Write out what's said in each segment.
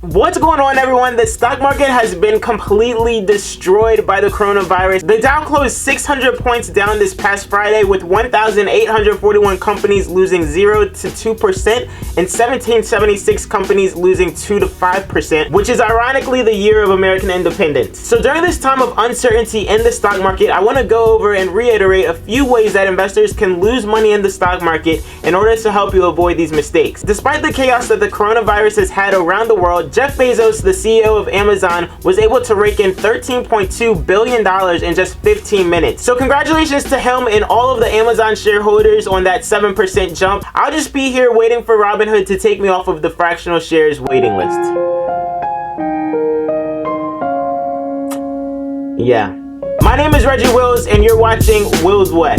What's going on, everyone? The stock market has been completely destroyed by the coronavirus. The Dow closed 600 points down this past Friday, with 1,841 companies losing 0 to 2% and 1,776 companies losing 2 to 5%, which is ironically the year of American independence. So during this time of uncertainty in the stock market, I want to go over and reiterate a few ways that investors can lose money in the stock market in order to help you avoid these mistakes. Despite the chaos that the coronavirus has had around the world, Jeff Bezos, the CEO of Amazon, was able to rake in $13.2 billion in just 15 minutes. So congratulations to him and all of the Amazon shareholders on that 7% jump. I'll just be here waiting for Robinhood to take me off of the fractional shares waiting list. Yeah. My name is Reggie Wills, and you're watching Will's Way.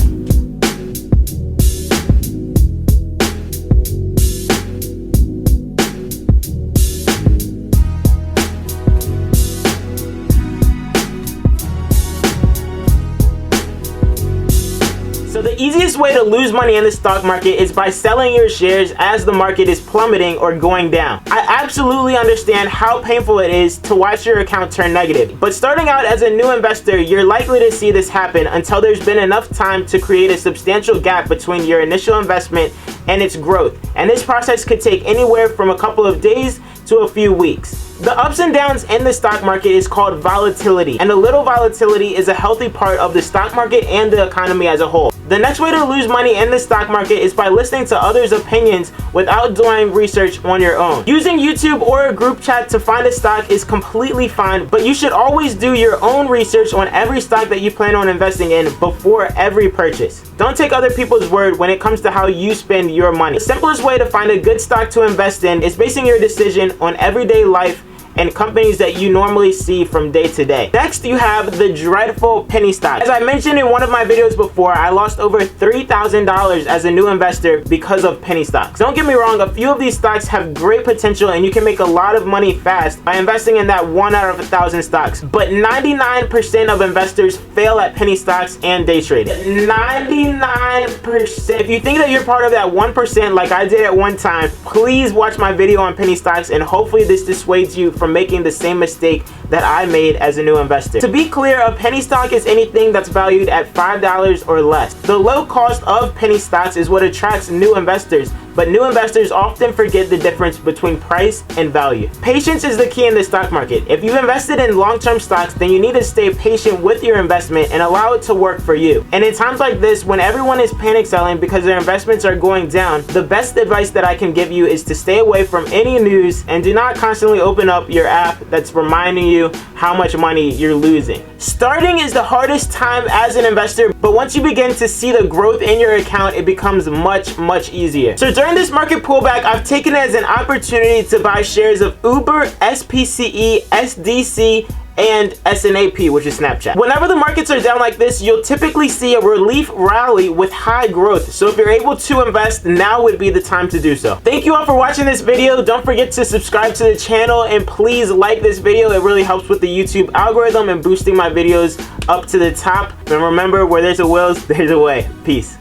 So the easiest way to lose money in the stock market is by selling your shares as the market is plummeting or going down. I absolutely understand how painful it is to watch your account turn negative, but starting out as a new investor, you're likely to see this happen until there's been enough time to create a substantial gap between your initial investment and its growth. And this process could take anywhere from a couple of days to a few weeks. The ups and downs in the stock market is called volatility, and a little volatility is a healthy part of the stock market and the economy as a whole. The next way to lose money in the stock market is by listening to others' opinions without doing research on your own. Using YouTube or a group chat to find a stock is completely fine, but you should always do your own research on every stock that you plan on investing in before every purchase. Don't take other people's word when it comes to how you spend your money. The simplest way to find a good stock to invest in is basing your decision on everyday life and companies that you normally see from day to day. Next, you have the dreadful penny stock. As I mentioned in one of my videos before, I lost over $3,000 as a new investor because of penny stocks. Don't get me wrong, a few of these stocks have great potential and you can make a lot of money fast by investing in that 1 out of 1,000 stocks. But 99% of investors fail at penny stocks and day trading. 99%. If you think that you're part of that 1% like I did at one time, please watch my video on penny stocks and hopefully this dissuades you from making the same mistake that I made as a new investor. To be clear, a penny stock is anything that's valued at $5 or less. The low cost of penny stocks is what attracts new investors, but new investors often forget the difference between price and value. Patience is the key in the stock market. If you've invested in long-term stocks, then you need to stay patient with your investment and allow it to work for you. And in times like this, when everyone is panic selling because their investments are going down, the best advice that I can give you is to stay away from any news and do not constantly open up your app that's reminding you how much money you're losing. Starting is the hardest time as an investor, but once you begin to see the growth in your account, it becomes much easier. So during this market pullback, I've taken it as an opportunity to buy shares of Uber, SPCE, SDC, and SNAP, which is Snapchat. Whenever the markets are down like this, you'll typically see a relief rally with high growth. So if you're able to invest, now would be the time to do so. Thank you all for watching this video. Don't forget to subscribe to the channel and please like this video. It really helps with the YouTube algorithm and boosting my videos up to the top. And remember, where there's a will, there's a way. Peace.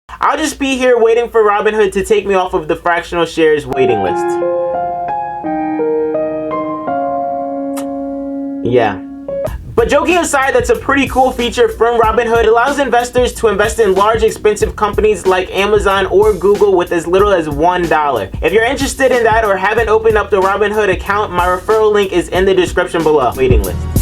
I'll just be here waiting for Robinhood to take me off of the fractional shares waiting list. Yeah. But joking aside, that's a pretty cool feature from Robinhood. It allows investors to invest in large, expensive companies like Amazon or Google with as little as $1. If you're interested in that or haven't opened up the Robinhood account, my referral link is in the description below. Waiting list.